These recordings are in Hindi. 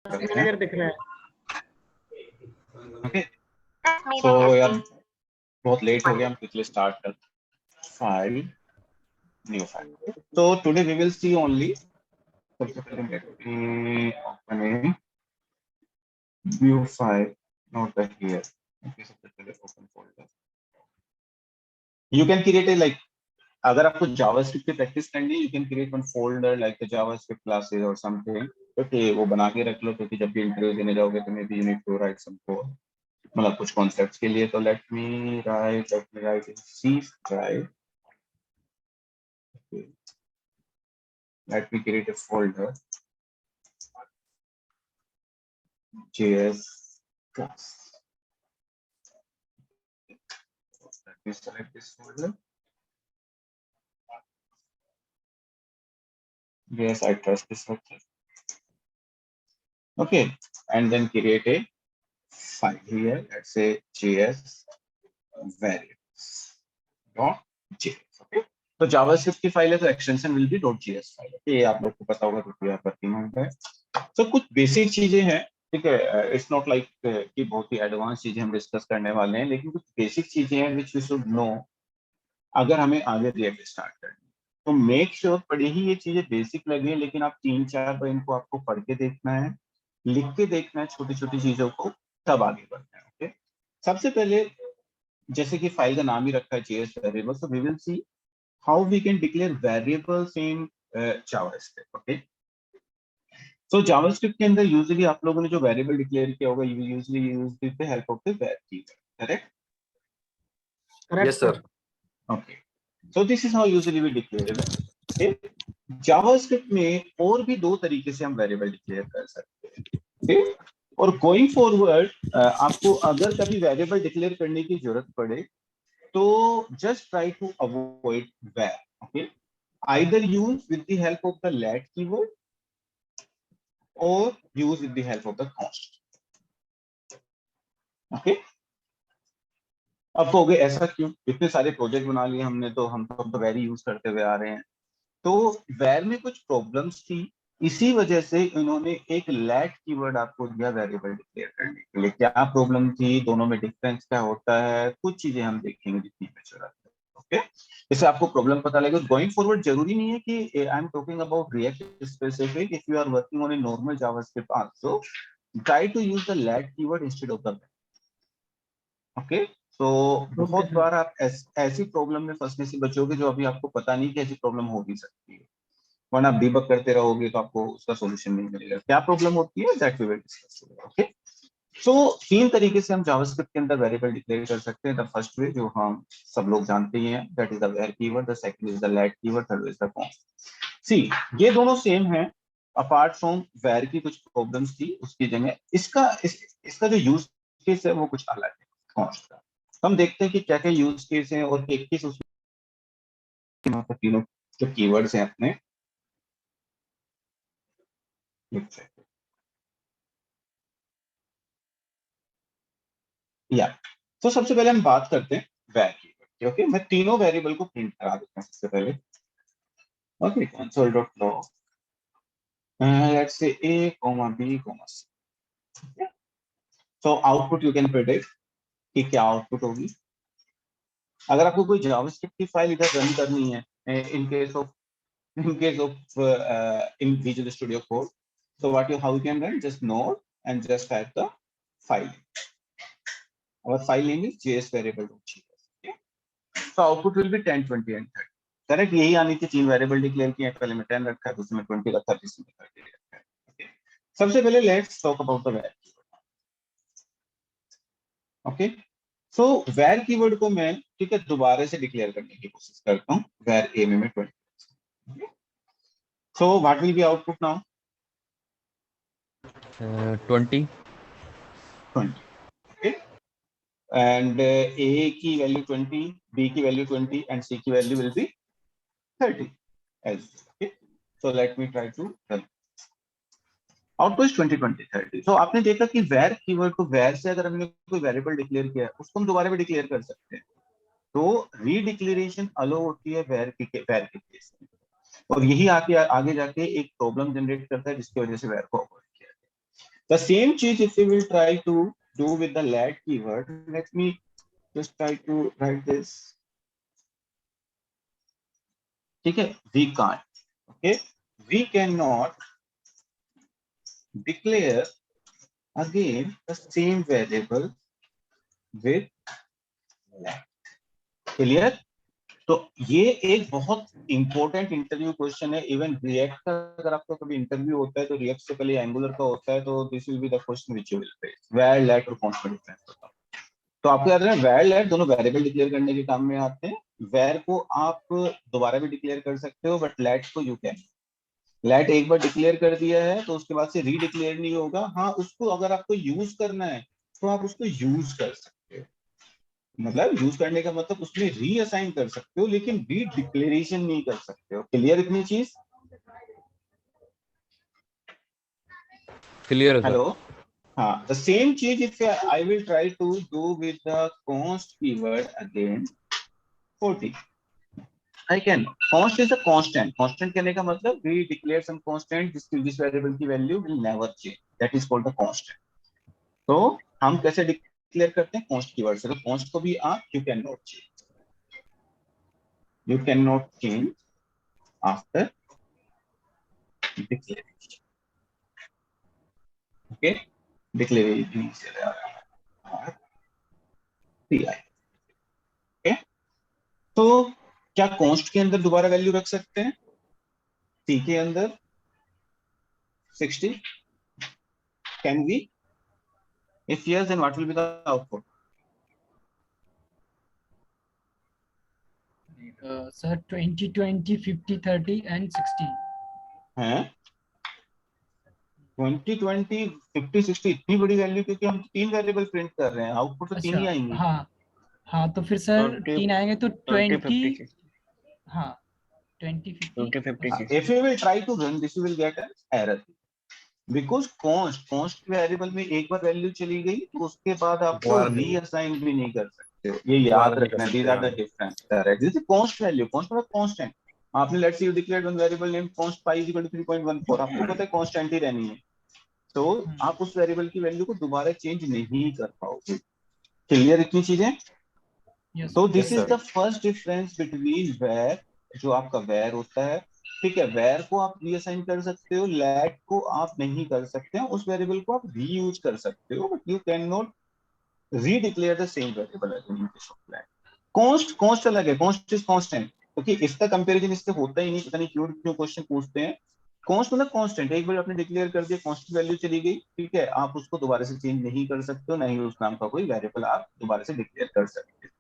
करते हैं। दिख रहा है। ओके, सो यार बहुत लेट हो गया, हम क्विकली स्टार्ट करते हैं। File, new file. तो today we will see only, सबसे पहले let me open view file, note the here. Okay, सबसे पहले open folder. You can create a like, अगर आपको जावास्क्रिप्ट की प्रैक्टिस करनी है, you can create one folder like the JavaScript classes or something. Okay, वो बना के रख लो, क्योंकि जब भी इंटरव्यू देने जाओगे तो maybe you need to write some code, मतलब कुछ कॉन्सेप्ट्स के लिए। तो let me write in C drive. Let me create a folder js class. Let me select this folder. Yes, I trust this folder. Okay, and then create a file here. Let's say js variables.js. Okay, तो जावास्क्रिप्ट की फाइल है तो extension will be .js file. ये आप लोग को पता होगा क्योंकि आप वर्किंग ऑन है। तो कुछ बेसिक चीजें हैं, ठीक है। इट्स नॉट लाइक कि बहुत ही एडवांस चीजें हम डिस्कस करने वाले हैं, लेकिन कुछ बेसिक चीजें हैं विच वी शुड नो अगर हमें आगे रिएक्ट स्टार्ट करना। तो मेक श्योर पढ़े ही ये चीजें बेसिक लगे, लेकिन आप 3-4 बार इनको आपको पढ़ के देखना है, लिख के देखना है छोटी छोटी चीजों को, तब आगे बढ़ना है। ओके, सबसे पहले जैसे कि फाइल का नाम ही रखा है JS variable, so we will see how we can declare variables in JavaScript. Okay, so JavaScript के अंदर यूजुअली आप लोगों ने जो वेरिएबल डिक्लेयर किया होगा, you usually use with the help of the var keyword, correct? Correct sir. Okay, so this is how usually we declare it. JavaScript में और भी दो तरीके से हम वेरिएबल डिक्लेयर कर सकते हैं, ठीक? और गोइंग फॉरवर्ड आपको अगर कभी वेरिएबल डिक्लेयर करने की जरूरत पड़े तो just try to avoid var। Okay, either use with the help of the let keyword or use with the help of the const। Okay, अब कहोगे ऐसा क्यों, इतने सारे प्रोजेक्ट बना लिए हमने, तो हम तो वेरी यूज करते हुए आ रहे हैं। तो वैर में कुछ प्रॉब्लम्स थी, इसी वजह से इन्होंने एक लेट कीवर्ड आपको दिया वेरिएबल डिक्लेयर करने के लिए। क्या प्रॉब्लम थी, दोनों में डिफरेंस क्या होता है, कुछ चीजें हम देखेंगे जितनी में जरूरत है। ओके, इससे आपको प्रॉब्लम पता लगेगा। गोइंग फॉरवर्ड जरूरी नहीं है कि I am talking about React specific, if you are working on a normal JavaScript also try to use the let keyword instead of the. Okay, तो ओके बहुत सर। बार आप ऐसी प्रॉब्लम में फंसने से बचोगे जो अभी आपको पता नहीं कि ऐसी प्रॉब्लम हो भी सकती है, वरना आप डिबग करते रहोगे तो आपको उसका सॉल्यूशन नहीं मिलेगा। क्या प्रॉब्लम होती है that we will discuss. Okay, so 3 तरीके से हम जावास्क्रिप्ट के अंदर वेरिएबल डिक्लेयर कर सकते हैं। द फर्स्ट वे जो हम सब लोग जानते ही हैं, that is the var keyword, the second is the let keyword, third is the const। सी, ये दोनों सेम हैं, अपार्ट फ्रॉम var की कुछ प्रॉब्लम्स थी उसकी जगह इसका जो यूज केस है वो कुछ अलग है const का। तो हम देखते हैं कि क्या क्या यूज केस हैं और किस उसमें तीनों जो कीवर्ड्स हैं अपने। या तो सबसे पहले हम बात करते हैं var कीवर्ड की। ओके, मैं तीनों वेरिएबल को प्रिंट करा देता हूं सबसे पहले। Okay, console.log let's say a comma b comma c। so output you can predict कि क्या आउटपुट होगी। अगर आपको कोई जावास्क्रिप्ट की फाइल इधर रन करनी है in case of in Visual Studio Code, so how you can run, just node and just type the file. Our file name is js variable.js। okay, so output will be 10, 20 and 30। Correct, यही आनी थी। 3 वेरिएबल डिक्लेयर किए, पहले में 10 रखा है, दूसरे में 20 रखा है, तीसरे में 30 रखा है। ओके, सबसे पहले let's talk about the var। Okay, so var keyword को मैं, ठीक है, दोबारा से डिक्लेयर करने की कोशिश करता हूँ। var a में 20। So what will be output now? 20। 20। Okay, and a की वैल्यू 20, b की वैल्यू 20 एंड c की value will be 30 as। Okay, so let me try to run. Output is 20, 20, 30। सो आपने देखा कि var कीवर्ड को var से अगर हमने कोई वेरिएबल डिक्लेयर किया है उसको हम दोबारा भी डिक्लेयर कर सकते हैं। तो रीडिक्लेरेशन अलो होती है var के केस में, और यही आगे जाके एक प्रॉब्लम जनरेट करता है जिसकी वजह से var को अवॉइड किया जाए। The same cheese if we will try to do with the let keyword. Let me just try to write this. ठीक है, we can't. Okay, we cannot declare again the same variable with let. Clear? तो ये एक बहुत इंपॉर्टेंट इंटरव्यू क्वेश्चन है. इवन रिएक्ट का अगर आपका कभी इंटरव्यू होता है तो रिएक्ट से पहले एंगुलर का होता है, तो this will be the question which you will face. Var let और कॉन्स्ट में डिफरेंस बताओ. तो आपको याद रखना वेयर लेट दोनों वेरिएबल डिक्लेयर करने के काम में आते हैं. वेयर को आप दोबारा भी डिक्लेयर कर सकते हो, बट लेट को यू कैन. लेट एक बार डिक्लेयर कर दिया है तो उसके बाद से रीडिक्लेयर नहीं होगा. हाँ, उसको अगर आपको यूज करना है तो आप उसको यूज कर सकते हो. मतलब यूज करने का मतलब उसमें रीअसाइन कर सकते हो, लेकिन री डिक्लेरेशन नहीं कर सकते हो. क्लियर इतनी चीज? क्लियर है सर. हेलो. हाँ, the same चीज if I will try to do with the const keyword again 40. I can. Const is a constant. Constant कहने का मतलब we declare some constant जिस variable की value will never change. That is called the constant. तो हम कैसे डिक्लेयर करते हैं? const कीवर्ड से. तो const को भी आप you cannot change. You cannot change after declaration. Okay? Declaration से okay? तो क्या const के अंदर दोबारा वैल्यू रख सकते हैं? C के अंदर 60. Can we? If yes, then what will be the output? Sir, 20, 20, 50, 30 and 60. हैं 20, 20, 50, 60 इतनी बड़ी वैल्यू, क्योंकि हम तीन वेरिएबल प्रिंट कर रहे हैं, आउटपुट तो तीन ही अच्छा, आएंगे. हाँ हाँ, तो फिर सर 20, 3 आएंगे तो 20, 20. 50. हाँ, 20, 50. 20, 50. If you will try to run this, you will get an error. Because const variable में एक बार वैल्यू चली गई तो उसके बाद आपको दोबारा नहीं- रीअसाइन भी नहीं कर सकते हो. ये याद दोबारा नहीं कर रखना. सकते, दीज आर द हाँ. Difference. Correct. This is const value. const मतलब कांस्टेंट. आपने let's say you declared one variable name const pi = 3.14. आपको पता है कांस्टेंट ही रहनी है, तो आप उस वेरिएबल की वैल्यू को दोबारा चेंज नहीं कर पाओगे. क्लियर इतनी चीजें? Yes, तो sir. This Yes, is sir. The first difference between var, जो आपका वेयर होता है. ठीक है, वेयर को आप रीअसाइन कर सकते हो, लेट को आप नहीं कर सकते हो. उस वेरिएबल को आप रीयूज कर सकते हो, but you can not redeclare the same variable in case of let. Const अलग है. Const is constant. क्योंकि इसका कंपैरिजन इससे होता ही नहीं. पता नहीं क्यों क्वेश्चन पूछते हैं. कॉन्स्ट मतलब कांस्टेंट. एक बार आपने डिक्लेयर कर दिया, कांस्टेंट वैल्यू चली गई, ठीक है, आप उसको दोबारा से चेंज नहीं कर सकते हो, ना ही उस नाम का कोई वेरिएबल आप दोबारा से डिक्लेयर कर सकते हो.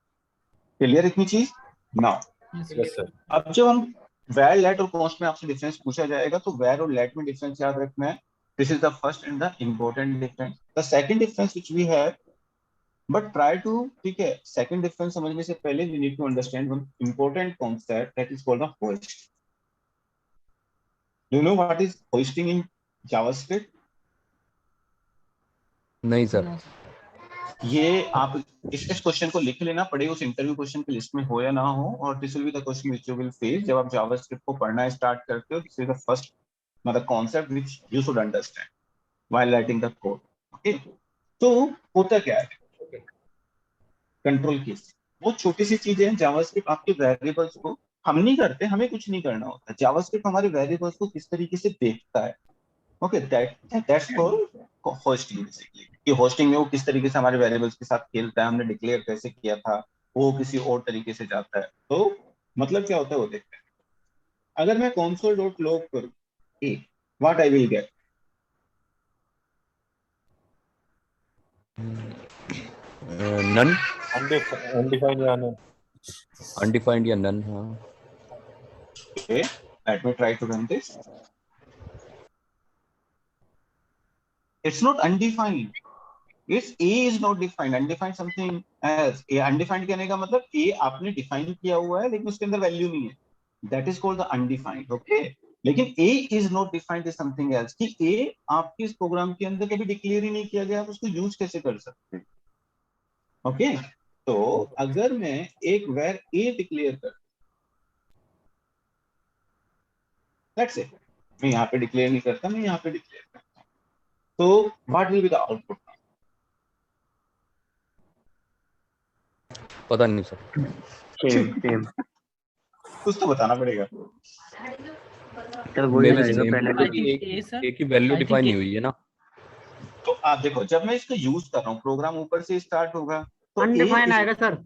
क्लियर इतनी चीज? Now Yes, sir. Yes, sir. अब जब हम वेर लेट और कॉस्ट में आपसे डिफरेंस पूछा जाएगा, तो वेर और लेट में डिफरेंस याद रखना है. This is the first and the important difference. The second difference which we have, but try to, ठीक है, सेकंड डिफरेंस समझने से पहले we need to understand one important concept that is called the hoist. Do you know what is hoisting in JavaScript? नहीं सर. No, sir. ये आप इस क्वेश्चन को लिख लेना, पड़े उस इंटरव्यू क्वेश्चन की लिस्ट में हो या ना हो. और this will be the question which you will face जब आप जावास्क्रिप्ट को पढ़ना स्टार्ट करते हो. दिस इज द फर्स्ट मतलब concept which you should understand while writing the code. Okay, तो होता क्या है? कंट्रोल कीज वो छोटी सी चीजें हैं. जावास्क्रिप्ट आपके वेरिएबल्स को, हम नहीं करते, हमें कुछ नहीं करना होता. जावास्क्रिप्ट हमारे वेरिएबल्स को किस तरीके से देखता है. Okay, that's called hosting basically. कि होस्टिंग में वो किस तरीके से हमारे वेरिएबल्स के साथ खेलता है, हमने डिक्लेयर कैसे किया था, वो किसी और तरीके से जाता है. तो मतलब क्या होता है वो देखते हैं. अगर मैं console.log करूं a, what I will get? None. Undefined या none. अनडिफाइंड या नन. हाँ. Okay, let me try to run this. It's not undefined. It's A is not defined. Undefined something else. A undefined कहने का मतलब A आपने define किया हुआ है लेकिन उसके अंदर value नहीं है. That is called the undefined. Okay. लेकिन A is not defined is something else. कि A आपके इस प्रोग्राम के अंदर कभी डिक्लेयर ही नहीं किया गया, आप उसको यूज कैसे कर सकते हैं? ओके, तो अगर मैं एक where A डिक्लेयर कर, let's say मैं यहाँ पे डिक्लेयर नहीं करता, मैं यहाँ पे डिक्लेयर करता, तो what will be the output? पता नहीं सर। सेम कुछ तो बताना पड़ेगा। सर वही मे भी रहेगा सेम, पहले I क्योंकि think A, sir. एक ही वैल्यू I think डिफाइन नहीं A- हुई है ना। तो आप देखो, जब मैं इसका यूज कर रहा हूँ, प्रोग्राम ऊपर से स्टार्ट होगा, तो अनडिफाइन आएगा सर।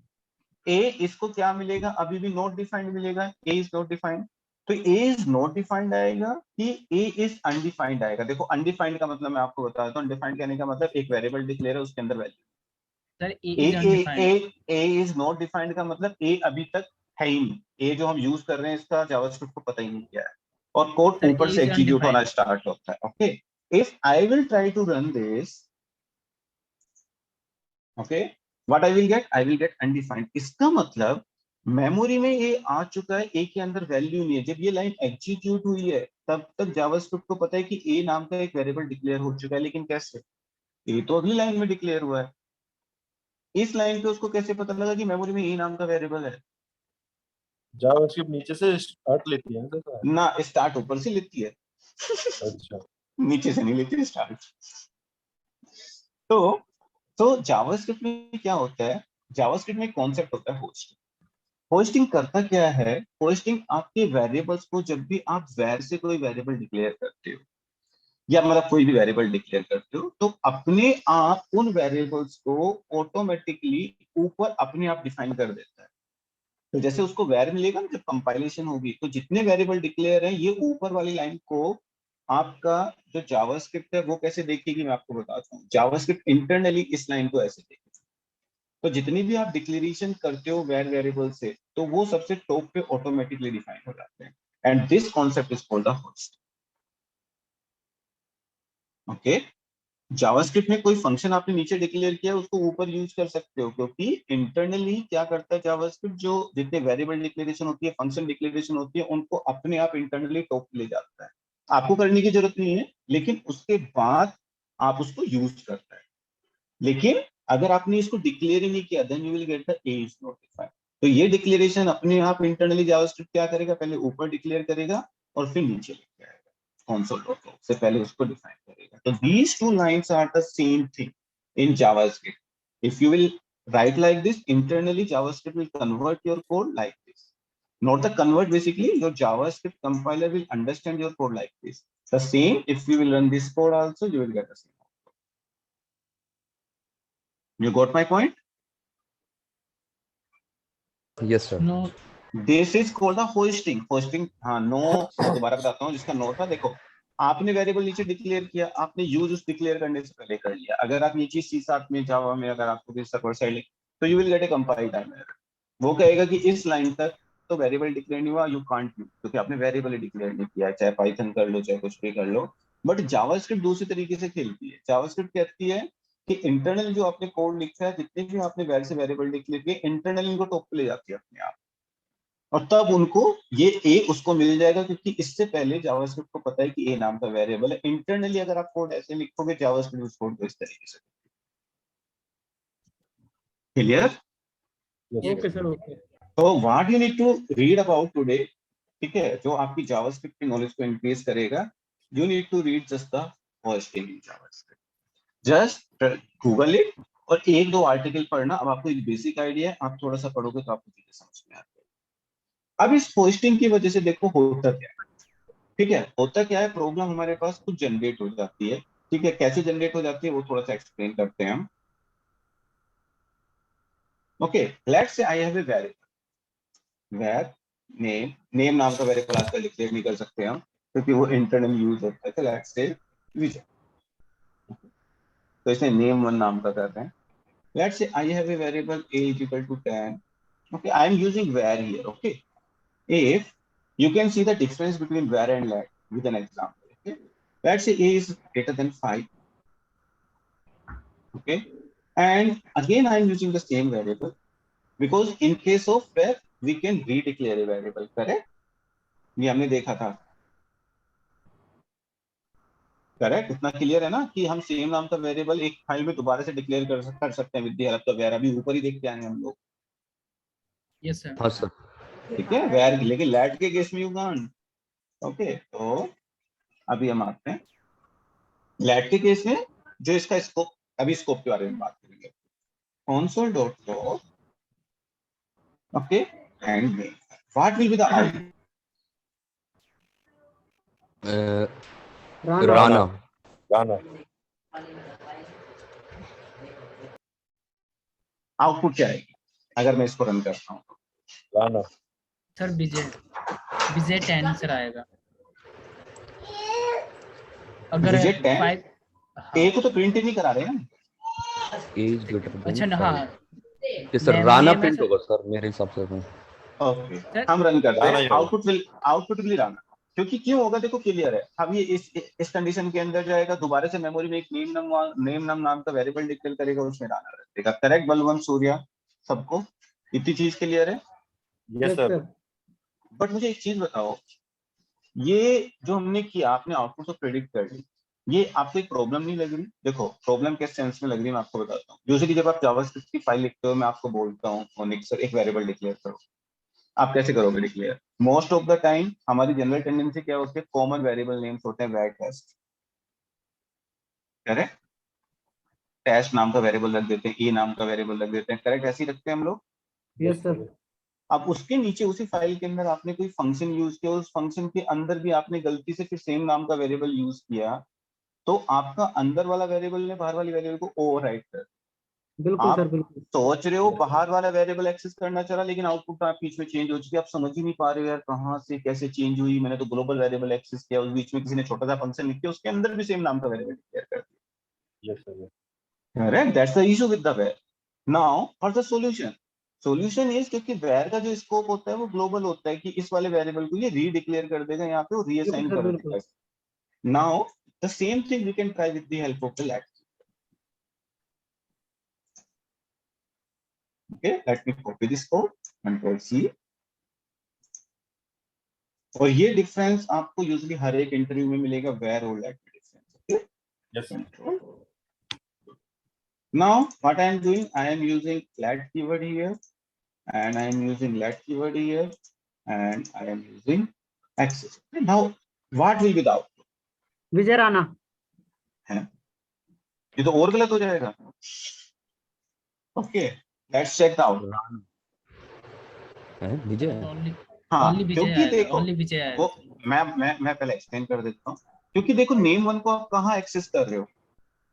ए इसको क्या मिलेगा? अभी भी नॉट डिफाइंड मिलेगा, ए इज नॉट डिफाइंड। तो ए इज नॉट डिफाइंड आएगा कि ए इज अनडिफाइंड आएगा? देखो, अनडिफाइंड का मतलब मैं आपको बता देता हूँ। अनडिफाइंड कहने का मतलब एक वेरिएबल डिक्लेयर है, उसके अंदर value. Sir, A A is undefined. A is not defined का मतलब ए अभी तक है ही नहीं। ए जो हम यूज कर रहे हैं, इसका जावास्क्रिप्ट को पता ही नहीं क्या है, और कोड Sir, ऊपर A से is एग्जीक्यूट होना undefined. स्टार्ट होता है। Okay, if I will try to run this, okay, what I will get? I will get undefined. इसका मतलब मेमोरी में ये आ चुका है, ए के अंदर वैल्यू नहीं है। जब ये लाइन एग्जीक्यूट हुई है, तब तक जावास्क्रिप्ट को पता है कि ए नाम का एक वेरिएबल डिक्लेयर हो चुका है। लेकिन कैसे? ए तो अगली लाइन में डिक्लेयर हुआ है। इस लाइन पे उसको कैसे पता लगा कि मेमोरी में ए नाम का वेरिएबल है? जावास्क्रिप्ट नीचे से स्टार्ट लेती है ना सर? ना, स्टार्ट ऊपर से लेती है, अच्छा, नीचे से नहीं लेती स्टार्ट। तो जावास्क्रिप्ट में क्या होता है? जावास्क्रिप्ट में कॉन्सेप्ट होता है होस्टिंग। होस्टिंग करता क्या है? होस्टिंग आपके वेरिएबल्स को, जब भी आप वैर से कोई वेरिएबल डिक्लेयर करते हो, या मतलब कोई भी वेरिएबल डिक्लेयर करते हो, तो अपने आप उन वेरिएबल्स को ऑटोमेटिकली ऊपर अपने आप डिफाइन कर देता है। तो जैसे उसको वैर मिलेगा ना, जब कंपाइलेशन होगी, तो जितने वेरिएबल डिक्लेयर हैं, ये ऊपर वाली लाइन को आपका जो जावास्क्रिप्ट है वो कैसे देखेगी, मैं आपको बताता हूँ। जावास्क्रिप्ट इंटरनली इस लाइन को ऐसे देखेगी। तो जितनी भी आप डिक्लेरेशन करते हो वैर वेरिएबल से, तो वो सबसे टॉप पे ऑटोमेटिकली डिफाइन हो जाते हैं। And this concept is called the host. Okay, JavaScript में कोई फंक्शन आपने नीचे डिक्लेयर किया, उसको ऊपर यूज कर सकते हो, क्योंकि इंटरनली क्या करता है जावास्क्रिप्ट, जो जितने वेरिएबल डिक्लेरेशन होती है, फंक्शन डिक्लेरेशन होती है, उनको अपने आप इंटरनली टॉप ले जाता है। आपको करने की जरूरत नहीं है, लेकिन उसके बाद आप उसको यूज करता है। लेकिन अगर आपने इसको डिक्लेयर ही नहीं किया, then you will get the a is notified. तो ये डिक्लेरेशन अपने आप इंटरनली जावास्क्रिप्ट क्या करेगा? पहले ऊपर डिक्लेयर करेगा और फिर नीचे लेके आएगा। console.log से पहले उसको डिफाइन करेगा। तो these two lines are the same thing in JavaScript. If you will write like this, internally JavaScript will convert your code like this. Not the convert, basically your JavaScript compiler will understand your code like this. The same, if you will run this code also, you will get the same output. You got my point? Yes sir. No, This is called the hosting. Hosting, हाँ, नो, मैं दोबारा बताता हूँ जिसका नो था। देखो, आपने वेरिएबल नीचे डिक्लेयर किया, आपने यूज उस डिक्लेयर करने से पहले कर लिया। अगर आप ये चीज C# में, जावा में, अगर आपको किसी सर्वर साइड, तो you will gate A compile time error. वो कहेगा कि इस लाइन तक तो वेरिएबल डिक्लेयर नहीं हुआ, यू कांट यूज, क्योंकि आपने वेरिएबल डिक्लेयर नहीं किया है। चाहे पाइथन कर लो, चाहे कुछ भी कर लो। बट जावास्क्रिप्ट दूसरे तरीके से खेलती है। जावास्क्रिप्ट कहती है कि इंटरनल जो आपने कोड लिखा है, जितने भी आपने वैर से वेरिएबल डिक्लेयर किए, इंटरनल इनको टॉप पे ले जाती है अपने आप, और तब उनको ये ए उसको मिल जाएगा, क्योंकि इससे पहले जावास्क्रिप्ट को पता है कि ए नाम का वेरिएबल है। इंटरनली अगर आप कोड ऐसे लिखोगे, जावास्क्रिप्ट उस कोड को इस तरीके से। क्लियर? okay, sir, okay. तो what you need to read about today, ठीक है, जो आपकी जावास्क्रिप्ट की नॉलेज को इंक्रीज करेगा, you need to read just the hoisting in JavaScript. Just Google it और एक दो आर्टिकल पढ़ना। अब आपको एक बेसिक आइडिया है, आप थोड़ा सा पढ़ोगे तो आपको चीजें समझ में आती है। अब इस होस्टिंग की वजह से देखो होता क्या है, ठीक है, होता क्या है, प्रॉब्लम हमारे पास कुछ जनरेट हो जाती है। ठीक है, कैसे जनरेट हो जाती है वो थोड़ा सा एक्सप्लेन करते हैं हम। Okay, let's say I have a variable, var name, name नाम का वेरिएबल आजकल डिक्लेयर नहीं कर सकते हम, क्योंकि वो इंटरनल यूज होता है। तो लेट्स से विजय, तो इसमें नेम वन नाम का कर रहे हैं। Let's say I have a variable a is equal to 10. Okay, I am using var here. Okay, if you can see the difference between var and lat with an example. Okay, let's say a is greater than 5. Okay, and again I am using the same variable, because in case of where we can redeclare a variable, correct? ये हमने देखा था, करेक्ट? इतना क्लियर है ना कि हम सेम नाम का वेरिएबल एक फाइल में दोबारा से डिक्लेयर कर सकते हैं with the help of var. अभी ऊपर ही देख के आए हैं हम लोग, Yes, sir. हाँ सर। ठीक है, वेर। लेकिन लैट के केस में यू कांट। ओके, तो अभी हम आते हैं लैट के केस में जो इसका स्कोप, अभी स्कोप के बारे में बात करेंगे, console dot log, okay, and main. What will be the output? Rana Rana. गाना आउटपुट क्या आएगी अगर मैं इसको रन करता हूँ? गाना सर विजय, विजय 10 सर आएगा अगर विजय 10? 5। ए को तो प्रिंट ही नहीं करा रहे हैं। Is greater than अच्छा ना, हाँ 5. ये सर Name- राना name है प्रिंट सर। होगा सर मेरे हिसाब से तो। ओके, सर, हम रन करते राना हैं, ही होगा। आउटपुट विल राना, क्योंकि क्यों होगा देखो क्लियर है। हम ये इस कंडीशन के अंदर जाएगा, दोबारा से मेमोरी में एक नेम नाम का वेरिएबल डिक्लेयर करेगा, उसमें राना रख देगा। करेक्ट बलवंत सूर्या, सबको इतनी चीज क्लियर है? यस सर बट मुझे एक चीज बताओ, ये जो हमने किया, आपने आउटपुट तो प्रेडिक्ट कर ली, ये आपको एक प्रॉब्लम नहीं लग रही? देखो प्रॉब्लम किस सेंस में लग रही है मैं आपको बताता हूँ। यूजुअली जब आप जावास्क्रिप्ट की फाइल लिखते हो, मैं आपको बोलता हूँ मोनिक सर एक वेरिएबल डिक्लेयर करो, आप कैसे करोगे declare? Most of the time हमारी जनरल टेंडेंसी क्या होती है, कॉमन वेरिएबल नेम्स होते हैं, वैर टेस्ट, करेक्ट, टेस्ट नाम का वेरिएबल रख देते हैं, ई नाम का वेरिएबल रख देते हैं, करेक्ट, ऐसे ही रखते हैं हम लोग। यस सर अब उसके नीचे उसी फाइल के अंदर आपने कोई फंक्शन यूज किया, उस फंक्शन के अंदर भी आपने गलती से फिर सेम नाम का वेरिएबल यूज किया, तो आपका अंदर वाला वेरिएबल ने बाहर वाली वेरिएबल को ओवरराइट कर, बिल्कुल आप सर बिल्कुल सोच रहे हो बाहर वाला वेरिएबल एक्सेस करना चला, लेकिन आउटपुट आप बीच में चेंज हो चुकी है, आप समझ ही नहीं पा रहे हो यार कहाँ से कैसे चेंज हुई, मैंने तो ग्लोबल वेरिएबल एक्सेस किया, उस बीच में किसी ने छोटा सा फंक्शन लिख के उसके अंदर भी सेम नाम का वेरिएबल डिक्लेयर कर यस सर दिया। Correct, that's the issue with the var. Now for the solution is, क्योंकि var का जो स्कोप होता है वो ग्लोबल होता है, कि इस वाले वेरिएबल को ये रीडिक्लेयर कर देगा, यहाँ पे वो रीअसाइन बिल्कुल सर कर बिल्कुल देगा। Now the same thing we can try with the help of the lat. Okay, let me copy this code, Control C. और ये डिफरेंस आपको यूजुअली हर एक इंटरव्यू में मिलेगा, where और let का difference. Okay, yes control. Now what I am doing, I am using let keyword here, and I am using let keyword here, and I am using access. Now what will be the output? Vijay Rana है, ये तो और गलत हो जाएगा। Okay, let's check out. Rana है विजय। ओनली हाँ, ओनली विजय क्योंकि आएगा, देखो ओनली विजय आएगा। वो मैं पहले एक्सप्लेन कर देता हूँ, क्योंकि देखो नेम वन को आप कहाँ एक्सेस कर रहे हो,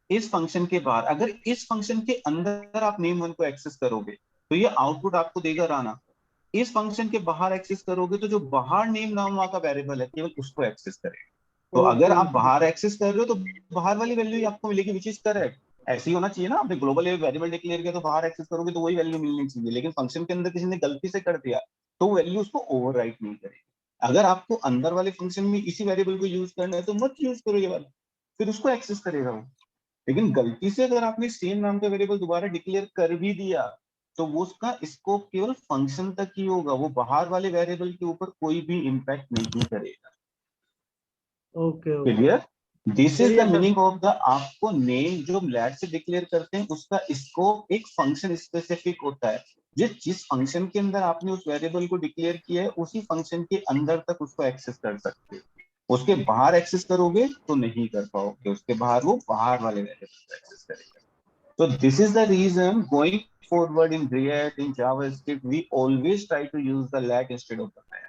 इस फंक्शन के बाहर। अगर इस फंक्शन के अंदर आप नेम वन को एक्सेस करोगे तो ये आउटपुट आपको देगा राना। इस फंक्शन के बाहर एक्सेस करोगे तो जो बाहर नेम नाम का वेरिएबल है केवल उसको एक्सेस करेगा। तो अगर आप बाहर एक्सेस कर रहे हो तो बाहर वाली वैल्यू ही आपको मिलेगी, विच इज करेक्ट। ऐसे ही होना चाहिए ना, आपने ग्लोबल वेरिएबल डिक्लेयर किया तो बाहर एक्सेस करोगे तो वही वैल्यू मिलनी चाहिए, लेकिन फंक्शन के अंदर किसी ने गलती से कर दिया तो वैल्यू उसको ओवरराइट नहीं करेगी। अगर आपको अंदर वाले फंक्शन में इसी वेरिएबल को यूज करना है तो मत यूज करो ये वाला, फिर उसको एक्सेस करेगा वो। लेकिन गलती से अगर आपने सेम नाम का वेरिएबल दोबारा डिक्लेयर कर भी दिया तो वो उसका स्कोप केवल फंक्शन तक ही होगा, वो बाहर वाले वेरिएबल के ऊपर कोई भी इंपैक्ट नहीं करेगा। Okay okay clear? This is the Clear, sir. Meaning of the, आपको नेम जो लैट से डिक्लेयर करते हैं उसका स्कोप एक फंक्शन स्पेसिफिक होता है। जिस फंक्शन के अंदर आपने उस वेरिएबल को डिक्लेयर किया है उसी फंक्शन के अंदर तक उसको एक्सेस कर सकते हो, उसके बाहर एक्सेस करोगे तो नहीं कर पाओगे, उसके बाहर वो बाहर वाले वेरिएबल को एक्सेस करेगा। So this is the reason going forward in React, in JavaScript, we always try to use the lat instead of the var.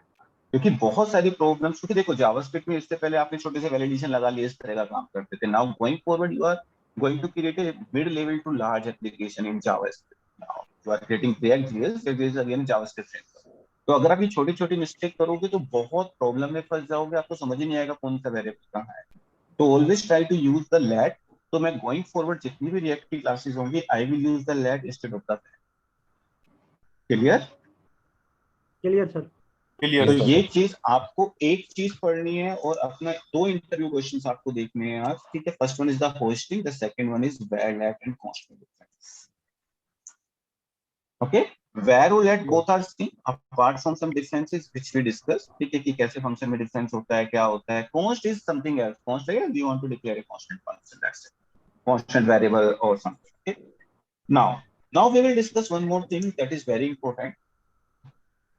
क्योंकि बहुत सारी प्रॉब्लम्स, क्योंकि देखो जावास्क्रिप्ट में इससे पहले आपने छोटे से वैलिडेशन लगा लिए, इस तरह का काम करते थे। Now going forward you are going to create a mid level to large application in JavaScript. Now you are creating React JS, it is again JavaScript framework. तो अगर आप ये छोटी छोटी मिस्टेक करोगे तो बहुत प्रॉब्लम में फंस जाओगे, आपको समझ ही नहीं आएगा कौन सा वेरिएबल कहाँ है। तो always try to use the let. तो मैं गोइंग फॉरवर्ड जितनी भी रिएक्ट की क्लासेस होंगी, I will use the let instead of the var. Clear? Clear sir clear तो सर ये चीज आपको एक चीज पढ़नी है और अपना दो इंटरव्यू क्वेश्चंस आपको देखने हैं आज, ठीक है? First one is the hosting, the second one is var lat and constant difference. Okay, var और lat both are same apart from some differences which we discussed, ठीक है? कि कैसे फंक्शन में डिफरेंस होता है, क्या होता है। const is something else, const है we want to declare a constant function, that's it, constant variable or something. Okay, now we will discuss one more thing that is very important.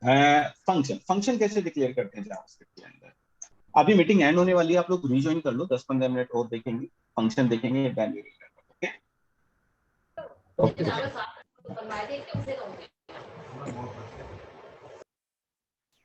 Function कैसे डिक्लेयर करते हैं जावास्क्रिप्ट के अंदर। अभी मीटिंग एंड होने वाली है, आप लोग रिज्वाइन कर लो, 10-15 मिनट और देखेंगे, फंक्शन देखेंगे, then we will- ओके।